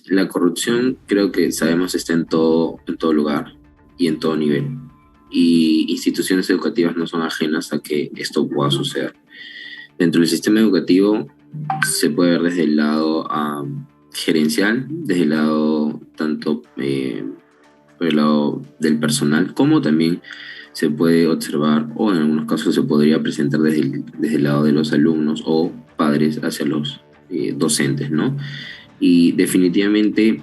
La corrupción creo que sabemos está en todo lugar y en todo nivel. Y instituciones educativas no son ajenas a que esto pueda suceder. Dentro del sistema educativo se puede ver desde el lado gerencial, desde el lado tanto por el lado del personal, como también se puede observar o en algunos casos se podría presentar desde el lado de los alumnos o padres hacia los docentes, ¿no? Y definitivamente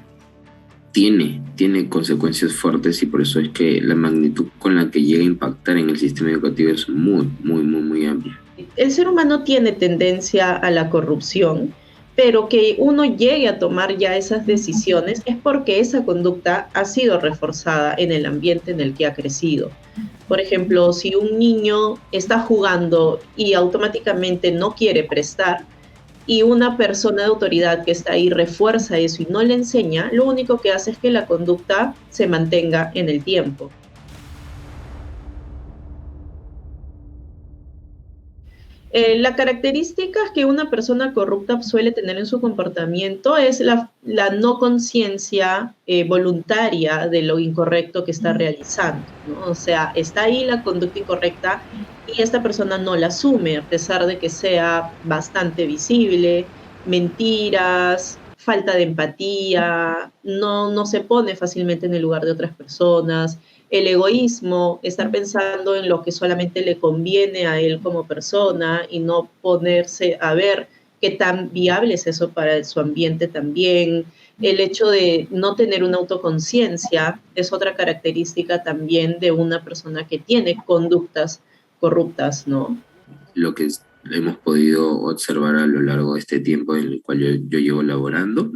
tiene consecuencias fuertes y por eso es que la magnitud con la que llega a impactar en el sistema educativo es muy, muy, muy, muy amplia. El ser humano tiene tendencia a la corrupción, pero que uno llegue a tomar ya esas decisiones es porque esa conducta ha sido reforzada en el ambiente en el que ha crecido. Por ejemplo, si un niño está jugando y automáticamente no quiere prestar y una persona de autoridad que está ahí refuerza eso y no le enseña, lo único que hace es que la conducta se mantenga en el tiempo. La característica que una persona corrupta suele tener en su comportamiento es la no conciencia voluntaria de lo incorrecto que está realizando, ¿no? O sea, está ahí la conducta incorrecta y esta persona no la asume, a pesar de que sea bastante visible, mentiras, falta de empatía, no se pone fácilmente en el lugar de otras personas, el egoísmo, estar pensando en lo que solamente le conviene a él como persona y no ponerse a ver qué tan viable es eso para su ambiente también. El hecho de no tener una autoconciencia es otra característica también de una persona que tiene conductas corruptas, ¿no? Lo que hemos podido observar a lo largo de este tiempo en el cual yo llevo laborando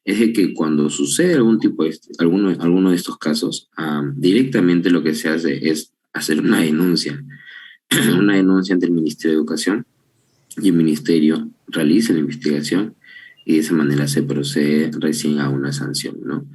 es de que cuando sucede algún tipo de, alguno de estos casos, directamente lo que se hace es hacer una denuncia, una denuncia ante el Ministerio de Educación y el Ministerio realiza la investigación y de esa manera se procede recién a una sanción, ¿no?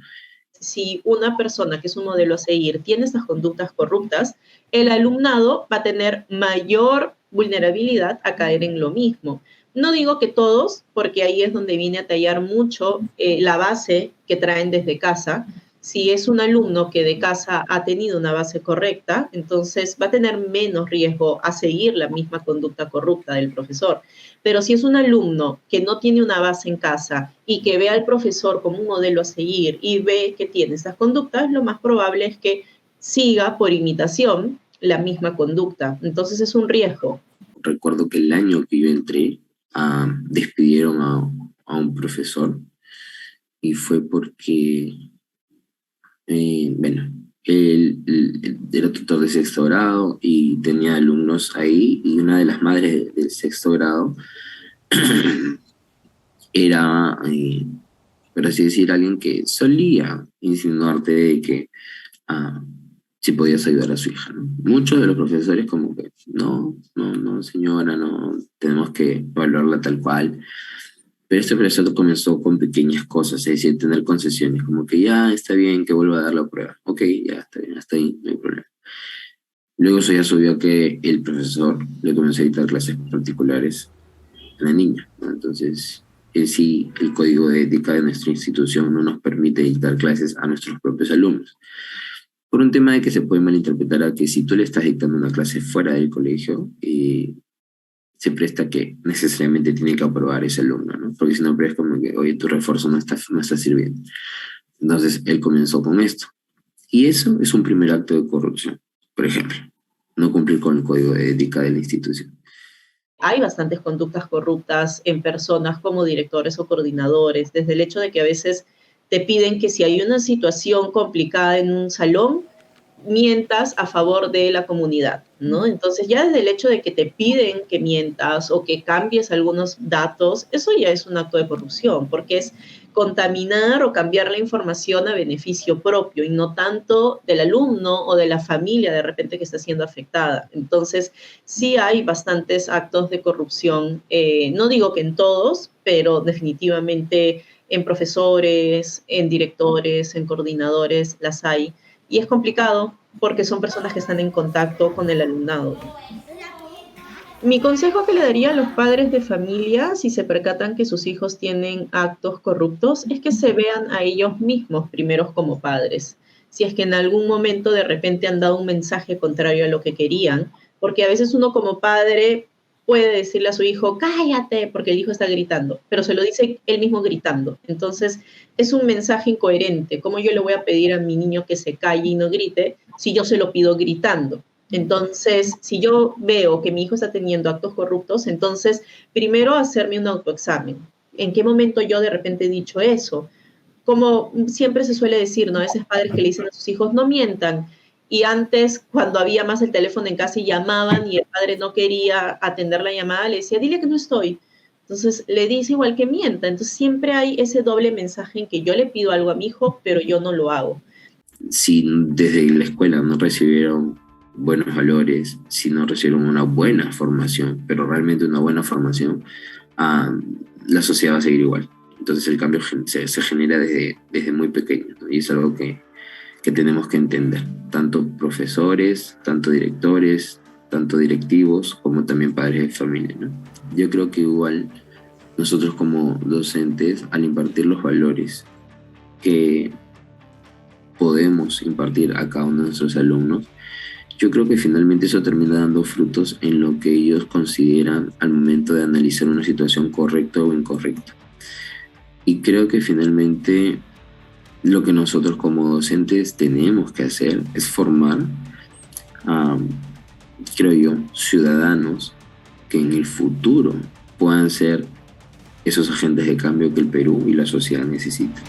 Si una persona que es un modelo a seguir tiene estas conductas corruptas, el alumnado va a tener mayor vulnerabilidad a caer en lo mismo. No digo que todos, porque ahí es donde viene a tallar mucho la base que traen desde casa. Si es un alumno que de casa ha tenido una base correcta, entonces va a tener menos riesgo a seguir la misma conducta corrupta del profesor. Pero si es un alumno que no tiene una base en casa y que ve al profesor como un modelo a seguir y ve que tiene esas conductas, lo más probable es que siga por imitación la misma conducta. Entonces es un riesgo. Recuerdo que el año que yo entré, despidieron a un profesor y fue porque, bueno, él era tutor de sexto grado y tenía alumnos ahí y una de las madres del sexto grado era, por así decir, alguien que solía insinuarte de que ah, si podías ayudar a su hija, ¿no? Muchos de los profesores como que, no, no, no, señora, no, tenemos que valorarla tal cual. Pero este profesor comenzó con pequeñas cosas, es decir, tener concesiones, como que ya está bien que vuelva a dar la prueba. Ok, ya está bien, hasta ahí, no hay problema. Luego eso ya subió a que el profesor le comenzó a dictar clases particulares a la niña, ¿no? Entonces, en sí, el código de ética de nuestra institución no nos permite dictar clases a nuestros propios alumnos. Por un tema de que se puede malinterpretar a que si tú le estás dictando una clase fuera del colegio, se presta que necesariamente tiene que aprobar ese alumno, ¿no? Porque si no, pero es como que, oye, tu refuerzo no está sirviendo. Entonces, él comenzó con esto. Y eso es un primer acto de corrupción, por ejemplo, no cumplir con el código de ética de la institución. Hay bastantes conductas corruptas en personas como directores o coordinadores, desde el hecho de que a veces te piden que si hay una situación complicada en un salón, mientas a favor de la comunidad, ¿no? Entonces ya desde el hecho de que te piden que mientas o que cambies algunos datos, eso ya es un acto de corrupción, porque es contaminar o cambiar la información a beneficio propio y no tanto del alumno o de la familia de repente que está siendo afectada. Entonces sí hay bastantes actos de corrupción, no digo que en todos, pero definitivamente en profesores, en directores, en coordinadores, las hay. Y es complicado porque son personas que están en contacto con el alumnado. Mi consejo que le daría a los padres de familia, si se percatan que sus hijos tienen actos corruptos, es que se vean a ellos mismos primeros como padres. Si es que en algún momento de repente han dado un mensaje contrario a lo que querían, porque a veces uno como padre puede decirle a su hijo, cállate, porque el hijo está gritando, pero se lo dice él mismo gritando. Entonces es un mensaje incoherente. ¿Cómo yo le voy a pedir a mi niño que se calle y no grite si yo se lo pido gritando? Entonces, si yo veo que mi hijo está teniendo actos corruptos, entonces primero hacerme un autoexamen. ¿En qué momento yo de repente he dicho eso? Como siempre se suele decir, ¿no? A veces padres que le dicen a sus hijos, no mientan. Y antes, cuando había más el teléfono en casa y llamaban y el padre no quería atender la llamada, le decía, dile que no estoy. Entonces le dice igual que mienta. Entonces siempre hay ese doble mensaje en que yo le pido algo a mi hijo, pero yo no lo hago. Si desde la escuela no recibieron buenos valores, si no recibieron una buena formación, pero realmente una buena formación, ah, la sociedad va a seguir igual. Entonces el cambio se genera desde muy pequeño, ¿no? Y es algo que tenemos que entender, tanto profesores, tanto directores, tanto directivos, como también padres de familia, ¿no? Yo creo que igual nosotros como docentes, al impartir los valores que podemos impartir a cada uno de nuestros alumnos, yo creo que finalmente eso termina dando frutos en lo que ellos consideran al momento de analizar una situación correcta o incorrecta. Y creo que finalmente lo que nosotros como docentes tenemos que hacer es formar, um, creo yo, ciudadanos que en el futuro puedan ser esos agentes de cambio que el Perú y la sociedad necesitan.